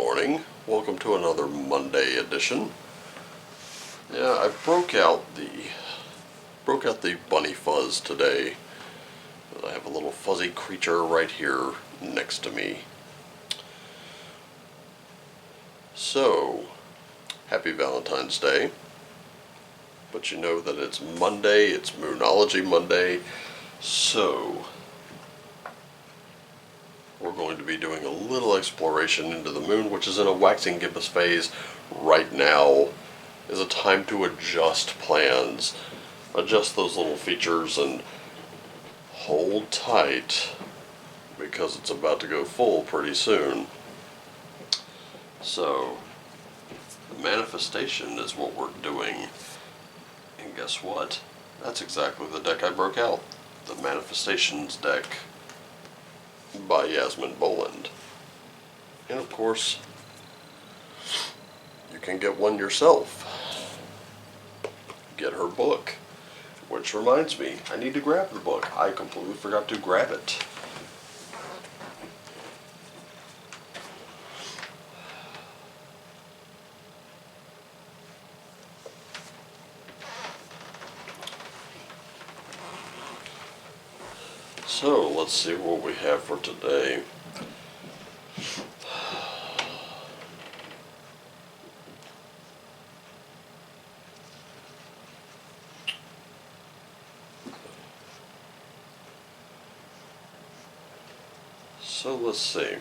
morning. Welcome to another Monday edition. Yeah, I broke out the bunny fuzz today. I have a little fuzzy creature right here next to me. So, happy Valentine's Day. But you know that it's Monday, it's Moonology Monday, so we're going to be doing a little exploration into the moon, which is in a waxing gibbous phase right now. Is a time to adjust plans, adjust those little features, and hold tight because it's about to go full pretty soon. So, the manifestation is what we're doing. And guess what? That's exactly the deck I broke out. The Manifestations deck by Yasmin Boland. And of course, you can get one yourself. Get her book. Which reminds me, I need to grab the book. I completely forgot to grab it. So, let's see what we have for today. So, let's see.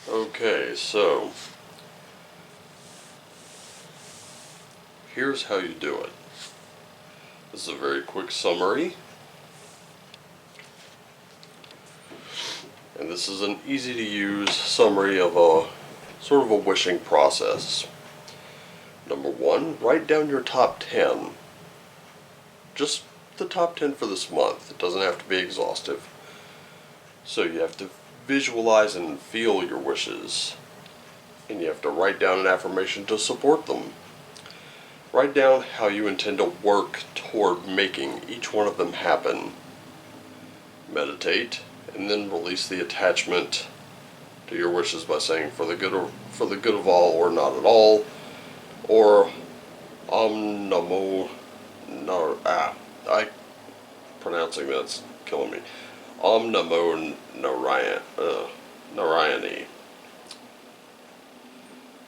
Okay, so here's how you do it. This is a very quick summary. And this is an easy to use summary of a sort of a wishing process. Number 1, write down your top 10. Just the top 10 for this month. It doesn't have to be exhaustive. So you have to visualize and feel your wishes. And you have to write down an affirmation to support them. Write down how you intend to work toward making each one of them happen. Meditate, and then release the attachment to your wishes by saying for the good of all or not at all, or Om Namo pronouncing that's killing me. Om Namo Narayani.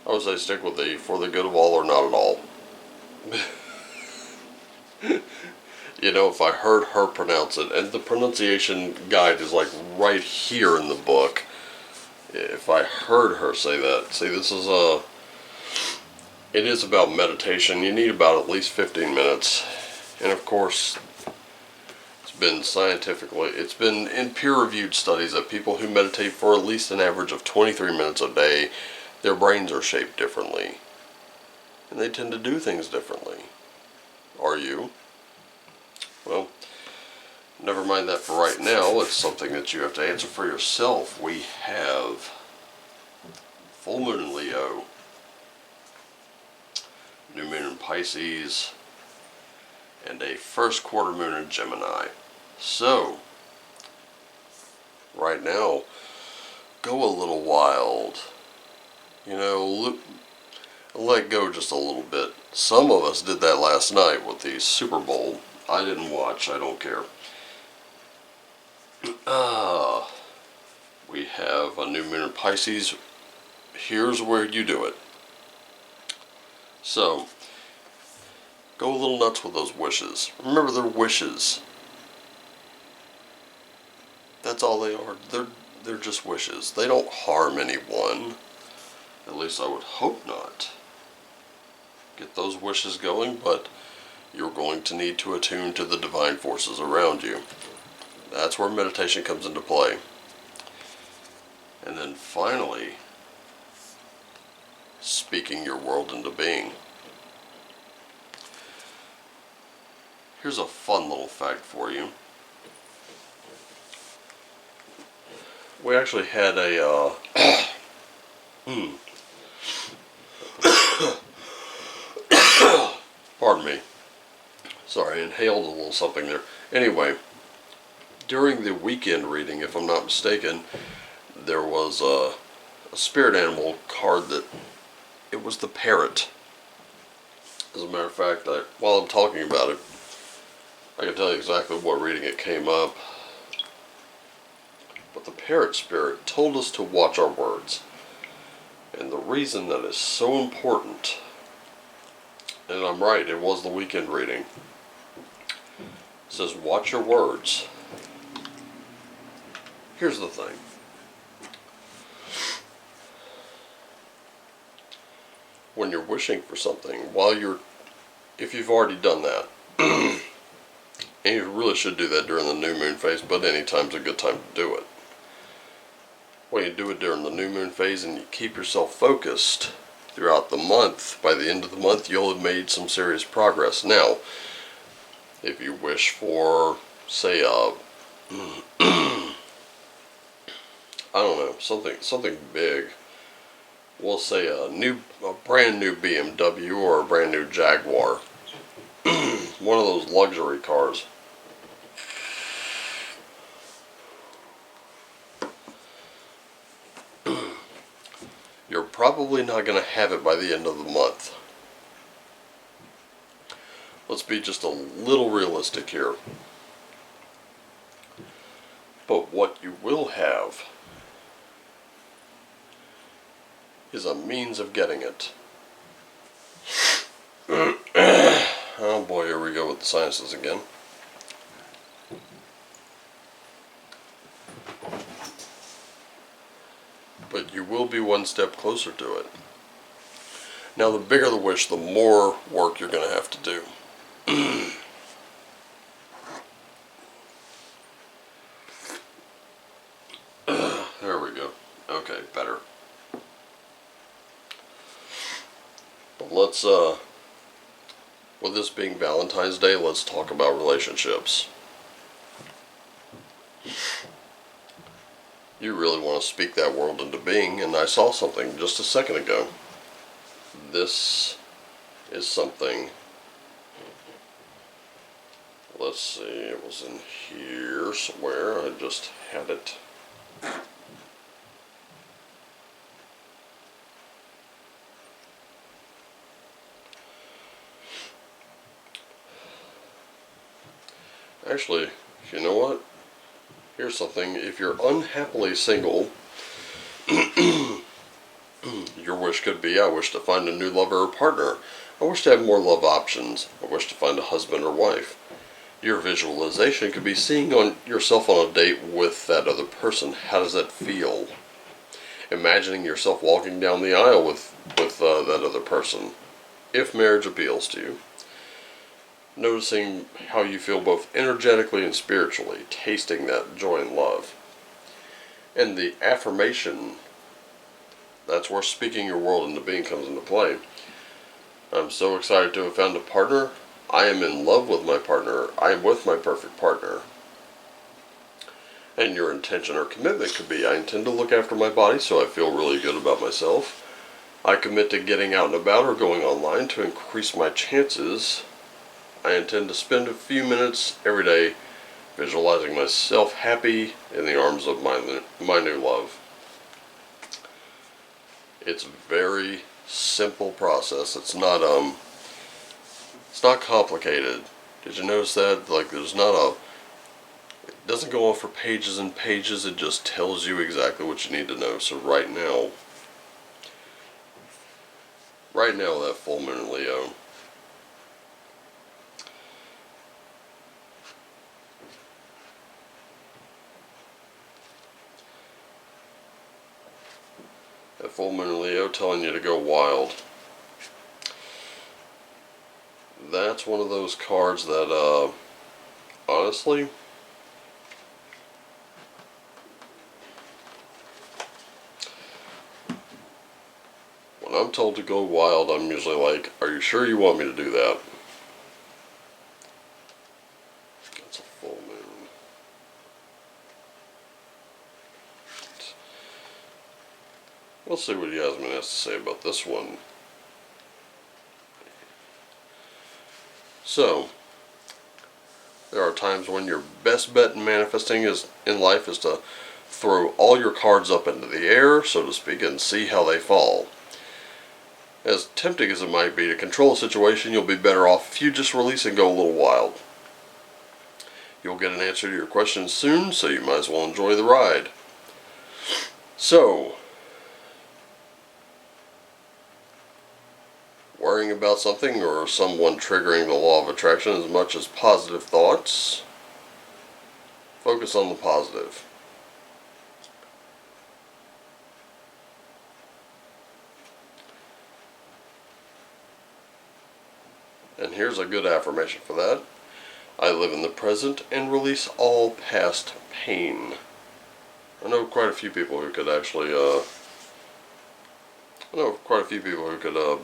I would say stick with the for the good of all or not at all. You know, if I heard her pronounce it, and the pronunciation guide is like right here in the book, if I heard her say that, see, this is it is about meditation. You need about at least 15 minutes, and of course, it's been in peer-reviewed studies that people who meditate for at least an average of 23 minutes a day, their brains are shaped differently, and they tend to do things differently. Are you? Well, never mind that for right now. It's something that you have to answer for yourself. We have full moon in Leo, new moon in Pisces, and a first quarter moon in Gemini. So, right now, go a little wild. You know, let go just a little bit. Some of us did that last night with the Super Bowl. I didn't watch, I don't care. We have a new moon in Pisces. Here's where you do it. So, go a little nuts with those wishes. Remember, they're wishes. That's all they are. They're just wishes. They don't harm anyone. At least I would hope not. Get those wishes going, but you're going to need to attune to the divine forces around you. That's where meditation comes into play. And then finally, speaking your world into being. Here's a fun little fact for you. we actually had a, pardon me. Sorry, I inhaled a little something there. Anyway, during the weekend reading, if I'm not mistaken, there was a spirit animal card that, it was the parrot. As a matter of fact, while I'm talking about it, I can tell you exactly what reading it came up. But the parrot spirit told us to watch our words. And the reason that is so important, and I'm right, it was the weekend reading, it says watch your words. Here's the thing. When you're wishing for something, if you've already done that, and you really should do that during the new moon phase, but any time's a good time to do it. When you do it during the new moon phase and you keep yourself focused throughout the month, by the end of the month you'll have made some serious progress. Now, if you wish for, say, I don't know, something big, we'll say a brand new BMW or a brand new Jaguar, one of those luxury cars. You're probably not going to have it by the end of the month. Let's be just a little realistic here. But what you will have is a means of getting it. Oh boy, here we go with the sciences again. But you will be one step closer to it. Now, the bigger the wish, the more work you're going to have to do. There we go. Okay, better. But let's, with this being Valentine's Day, let's talk about relationships. You really want to speak that world into being, and I saw something just a second ago. This is something, let's see, it was in here somewhere, I just had it. Actually, you know what? Here's something. If you're unhappily single, your wish could be, I wish to find a new lover or partner. I wish to have more love options. I wish to find a husband or wife. Your visualization could be seeing yourself on a date with that other person. How does that feel? Imagining yourself walking down the aisle with that other person, if marriage appeals to you. Noticing how you feel both energetically and spiritually, tasting that joy and love. And the affirmation, that's where speaking your world into being comes into play. I'm so excited to have found a partner. I am in love with my partner. I am with my perfect partner. And your intention or commitment could be, I intend to look after my body so I feel really good about myself. I commit to getting out and about or going online to increase my chances. I intend to spend a few minutes every day visualizing myself happy in the arms of my new love. It's a very simple process. It's not complicated. Did you notice that? Like, there's not it doesn't go on for pages and pages. It just tells you exactly what you need to know. So right now, that full moon in Leo, telling you to go wild. That's one of those cards that, honestly, when I'm told to go wild, I'm usually like, are you sure you want me to do that? That's a full moon. Let's see what Yasmin has to say about this one. So, there are times when your best bet in manifesting in life is to throw all your cards up into the air, so to speak, and see how they fall. As tempting as it might be to control a situation, you'll be better off if you just release and go a little wild. You'll get an answer to your questions soon, so you might as well enjoy the ride. So, worrying about something or someone triggering the law of attraction as much as positive thoughts, focus on the positive. And here's a good affirmation for that. I live in the present and release all past pain. I know quite a few people who could actually,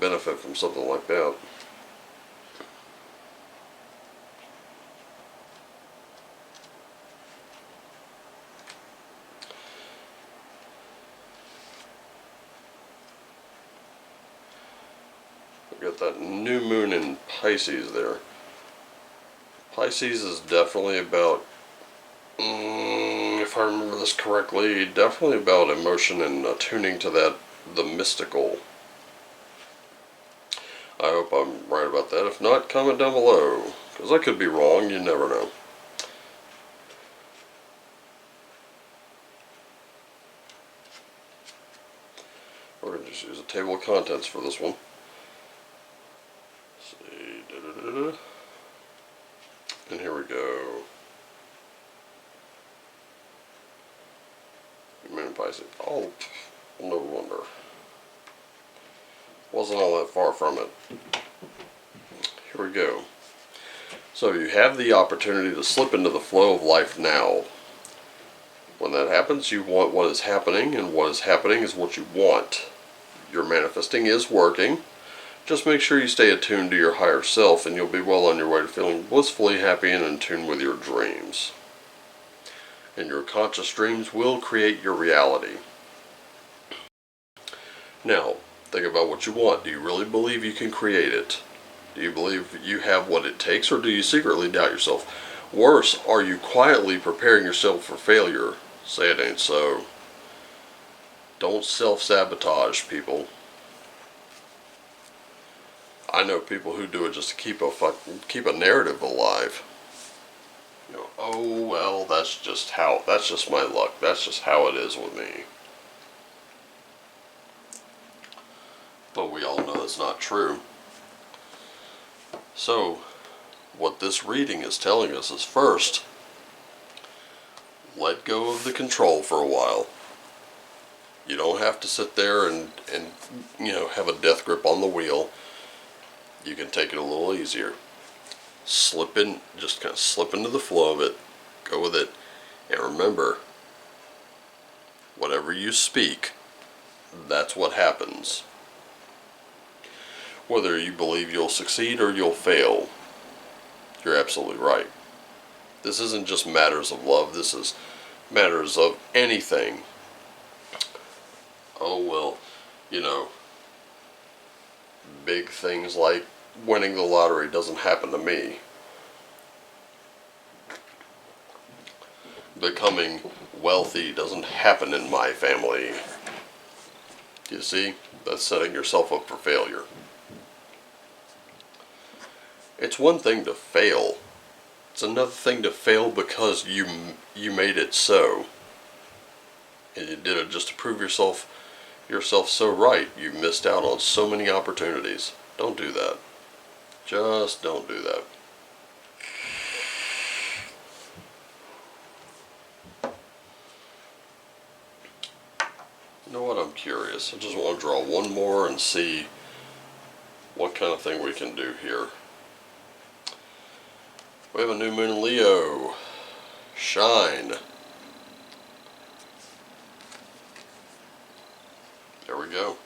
benefit from something like that. We got that new moon in Pisces there. Pisces is definitely about, if I remember this correctly, definitely about emotion and attuning to the mystical. I hope I'm right about that. If not, comment down below, because I could be wrong, you never know. We're going to just use a table of contents for this one. Let's see. And here we go. Moon Pisces. Oh, no wonder. Wasn't all that far from it. Here we go. So you have the opportunity to slip into the flow of life now. When that happens, you want what is happening, and what is happening is what you want. Your manifesting is working. Just make sure you stay attuned to your higher self, and you'll be well on your way to feeling blissfully happy and in tune with your dreams. And your conscious dreams will create your reality. Now, think about what you want. Do you really believe you can create it? Do you believe you have what it takes, or do you secretly doubt yourself? Worse, are you quietly preparing yourself for failure? Say it ain't so. Don't self-sabotage, people. I know people who do it just to keep a narrative alive. You know, oh well, that's just my luck. That's just how it is with me. But we all know that's not true. So, what this reading is telling us is, first, let go of the control for a while. You don't have to sit there and have a death grip on the wheel. You can take it a little easier. Just kind of slip into the flow of it, go with it, and remember, whatever you speak, that's what happens. Whether you believe you'll succeed or you'll fail, you're absolutely right. This isn't just matters of love, this is matters of anything. Oh well, big things like winning the lottery doesn't happen to me. Becoming wealthy doesn't happen in my family. You see, that's setting yourself up for failure. It's one thing to fail. It's another thing to fail because you made it so. And you did it just to prove yourself so right. You missed out on so many opportunities. Don't do that. Just don't do that. You know what? I'm curious. I just want to draw one more and see what kind of thing we can do here. We have a new moon in Leo. Shine. There we go.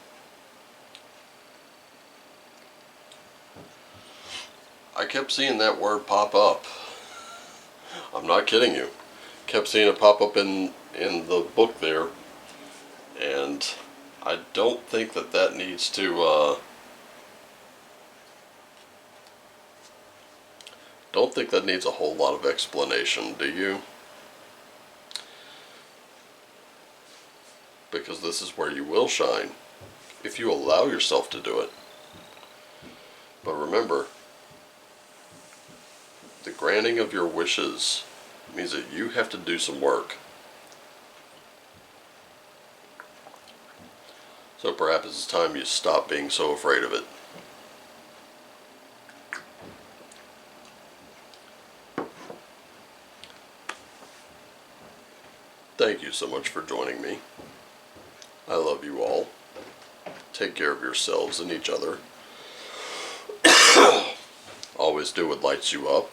I kept seeing that word pop up. I'm not kidding you. Kept seeing it pop up in the book there. And I don't think that needs to, don't think that needs a whole lot of explanation, do you? Because this is where you will shine, if you allow yourself to do it. But remember, the granting of your wishes means that you have to do some work. So perhaps it's time you stop being so afraid of it. Thank you so much for joining me. I love you all. Take care of yourselves and each other. Always do what lights you up.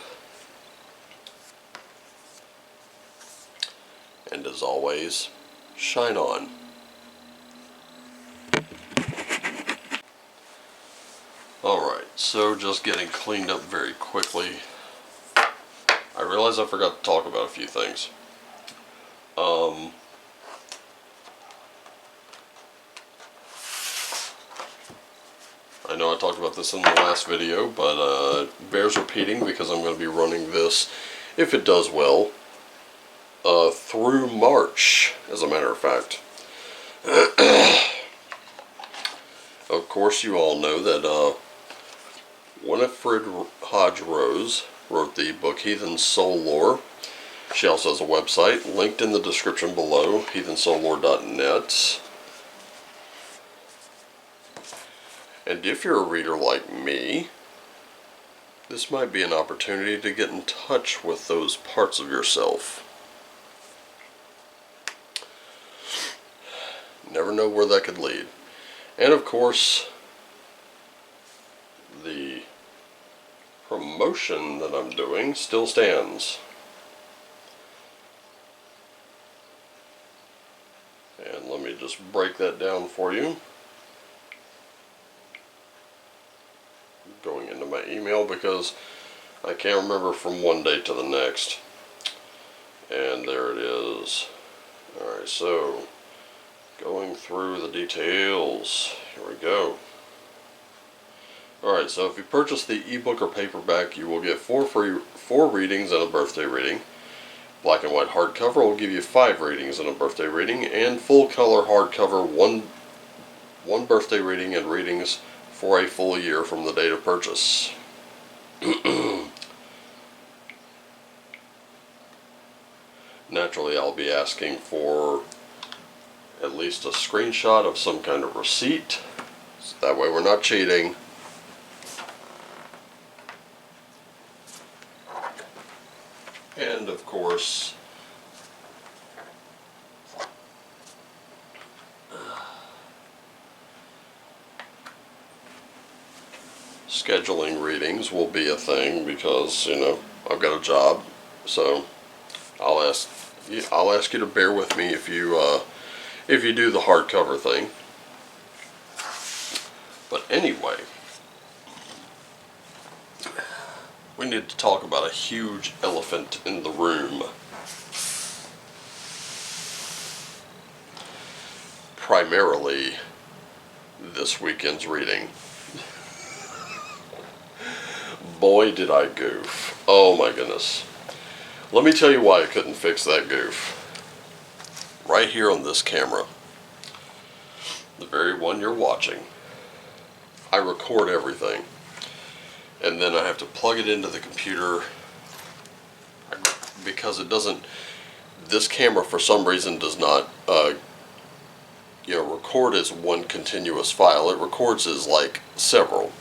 And as always, shine on. Alright, so just getting cleaned up very quickly. I realize I forgot to talk about a few things. I know I talked about this in the last video, but bears repeating because I'm going to be running this, if it does well, through March, as a matter of fact. Of course, you all know that Winifred Hodge Rose wrote the book Heathen Soul Lore. She also has a website, linked in the description below, heathensoullore.net. And if you're a reader like me, this might be an opportunity to get in touch with those parts of yourself. Never know where that could lead. And of course, the promotion that I'm doing still stands. And let me just break that down for you. Going into my email because I can't remember from one day to the next. And there it is. Alright, so going through the details. Here we go. Alright, so if you purchase the ebook or paperback, you will get 4 readings and a birthday reading. Black and white hardcover will give you 5 readings and a birthday reading, and full color hardcover, one birthday reading and readings for a full year from the date of purchase. Naturally, I'll be asking for at least a screenshot of some kind of receipt, so that way we're not cheating. And of course, scheduling readings will be a thing because, you know, I've got a job, so I'll ask you to bear with me if you do the hardcover thing. But anyway, we need to talk about a huge elephant in the room. Primarily this weekend's reading. Boy, did I goof. Oh my goodness. Let me tell you why I couldn't fix that goof. Right here on this camera, the very one you're watching, I record everything. And then I have to plug it into the computer because it doesn't, this camera for some reason does not, record as one continuous file. It records as like several.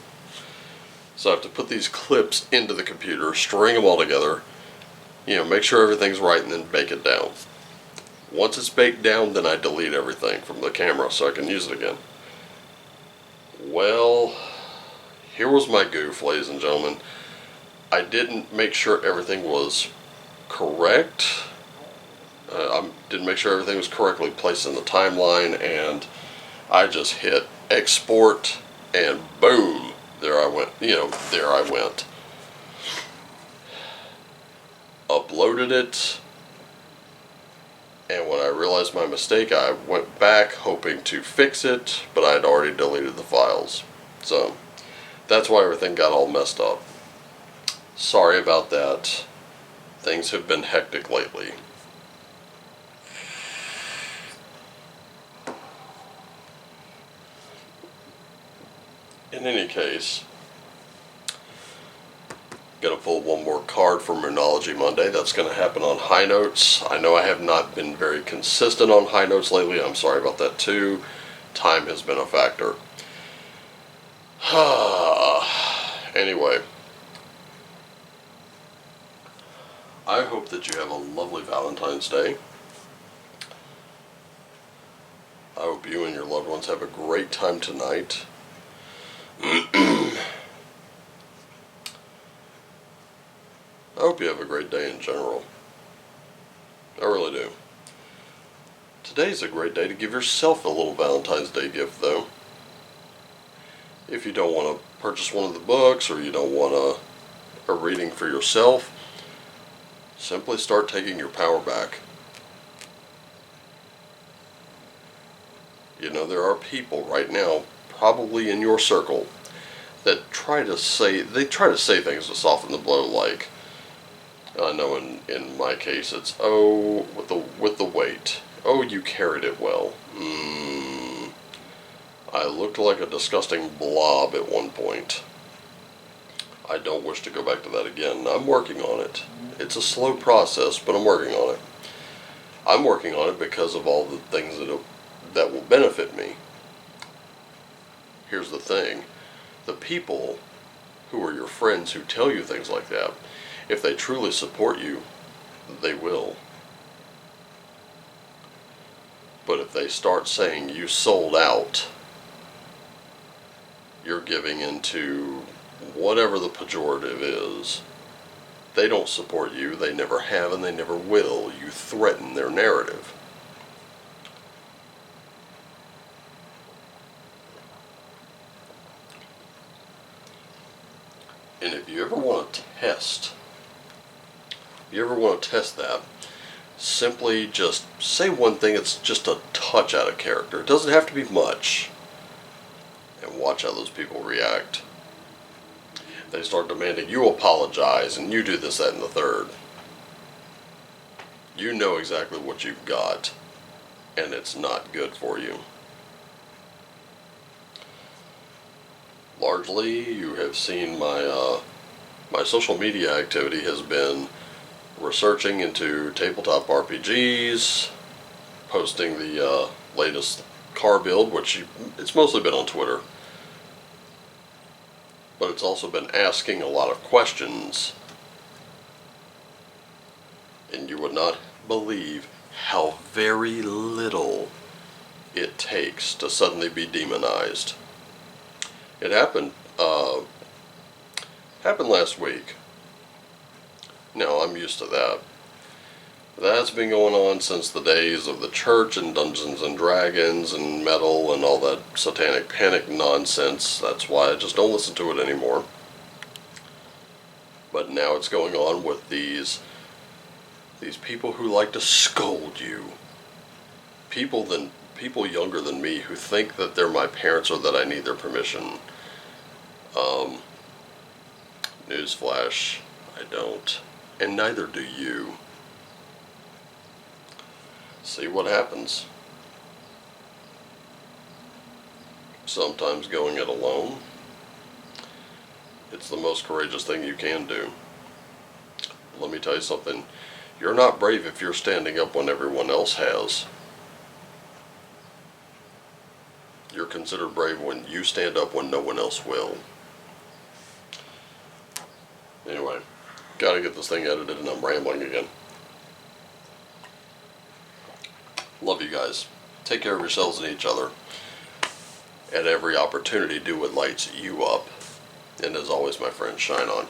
So I have to put these clips into the computer, string them all together, make sure everything's right, and then bake it down. Once it's baked down, then I delete everything from the camera so I can use it again. Well, here was my goof, ladies and gentlemen. I didn't make sure everything was correct. I didn't make sure everything was correctly placed in the timeline, and I just hit export, and boom, there I went. There I went. Uploaded it, And when I realized my mistake, I went back hoping to fix it, but I had already deleted the files. So that's why everything got all messed up. Sorry about that. Things have been hectic lately. In any case, gonna pull one more card for Moonology Monday. That's gonna happen on High Notes. I know I have not been very consistent on High Notes lately. I'm sorry about that too. Time has been a factor. Anyway, I hope that you have a lovely Valentine's Day. I hope you and your loved ones have a great time tonight. I hope you have a great day in general. I really do. Today's a great day to give yourself a little Valentine's Day gift, though. If you don't want to purchase one of the books, or you don't want a reading for yourself, simply start taking your power back. You know, there are people right now, probably in your circle, that try to say things to soften the blow, like, I know in my case it's, oh, with the weight. Oh, you carried it well. I looked like a disgusting blob at one point. I don't wish to go back to that again. I'm working on it. It's a slow process, but I'm working on it. I'm working on it because of all the things that will benefit me. Here's the thing. The people who are your friends who tell you things like that, if they truly support you, they will. But if they start saying you sold out, you're giving into whatever the pejorative is. They don't support you, they never have, and they never will. You threaten their narrative. And if you ever want to test that, simply just say one thing that's just a touch out of character. It doesn't have to be much. And watch how those people react. They start demanding you apologize and you do this, that, and the third. You know exactly what you've got, and it's not good for you. Largely, you have seen my social media activity has been researching into tabletop RPGs, posting the latest car build, which it's mostly been on Twitter. But it's also been asking a lot of questions. And you would not believe how very little it takes to suddenly be demonized. It happened last week. Now, I'm used to that. That's been going on since the days of the church and Dungeons and Dragons and metal and all that satanic panic nonsense. That's why I just don't listen to it anymore. But now it's going on with these people who like to scold you. People younger than me who think that they're my parents or that I need their permission. Newsflash, I don't. And neither do you. See what happens. Sometimes going it alone, it's the most courageous thing you can do. Let me tell you something. You're not brave if you're standing up when everyone else has. You're considered brave when you stand up when no one else will. Anyway, gotta get this thing edited and I'm rambling again. Love you guys. Take care of yourselves and each other. At every opportunity, do what lights you up. And as always, my friends, shine on.